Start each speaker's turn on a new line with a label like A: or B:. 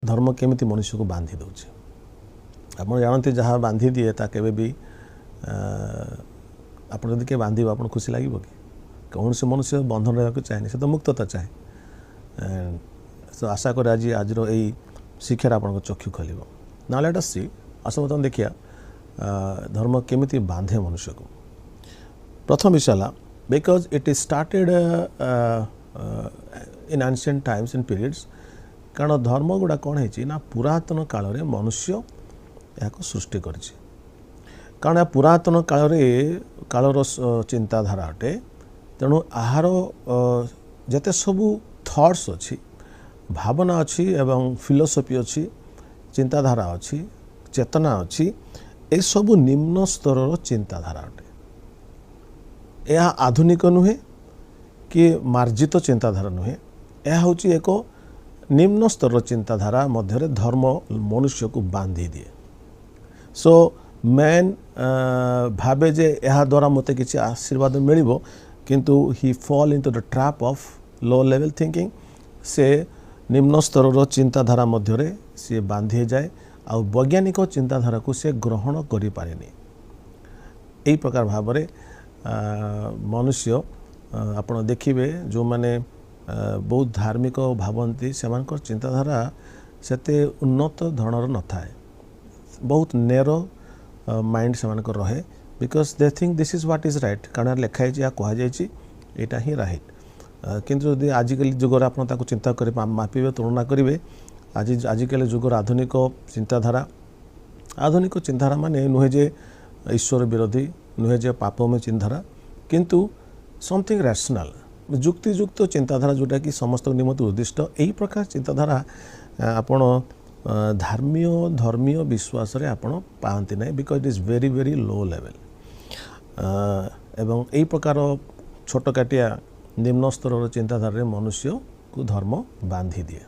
A: धर्म केमिति मनुष्य को बांधी दौचे आप जानते जहाँ बांधी दिए ता केबे भी आप के बांध आप खुशी लगे कि कौन से मनुष्य बंधन रहा चाहे से तो मुक्तता चाहे तो आशा कर आज यही शिक्षार आप चक्षु खोल ना लेट अस सी आस बर्तमान देखिए धर्म केमिति बांधे मनुष्य को प्रथम विषय because it is started in ancient times and periods कारण धर्म गुड़ा कौन है ना पुरातन काल में मनुष्य या सृष्टि कर कारण पुरातन कालर चिंताधारा अटे तेणु आहार जते सबू थॉट्स अच्छी भावना अच्छी एवं फिलोसफी अच्छी चिंताधारा अच्छी चेतना अच्छी ए सबू निम्न स्तर चिंताधारा अटे यह आधुनिक नुहे कि मार्जित चिंताधारा नुहे यह हूँ एक निम्न स्तर चिंताधारा मध्य धर्म मनुष्य को बांधी दिए सो मैन भावे जे यह द्वारा मत किसी आशीर्वाद मिल किंतु he fall into the trap of low level thinking से निम्न स्तर चिंताधारा मध्य सी बांधी जाए आ वैज्ञानिक चिंताधारा को से ग्रहण करि पारेनी एई प्रकार भाव में मनुष्य आपण देखिए जो माने बहुत धार्मिक भावती से चिंताधारा सेते उन्नत धरणर न थाए बहुत नेरो माइंड से रहे because they think this is what is right कारण लिखाई या कहुई ही राइट किंतु यदि आजिकल जुगर आप चिंता कर मापिबे तुलना करेंगे आजिकल जुगर आधुनिक चिंताधारा माने नुहे जे ईश्वर विरोधी नुहे जे पापमय चिंताधारा किंतु समथिंग रैशनल जुक्तियुक्त चिंताधारा जोटा कि समस्त निमित्त उद्दिष्ट यही प्रकार चिंताधारा आपण धर्मीय विश्वास रे आपण पाती ना because it is very very low level एवं यही प्रकार छोट काटिया निम्न स्तर चिंताधारा मनुष्य को धर्म बांधी दिए।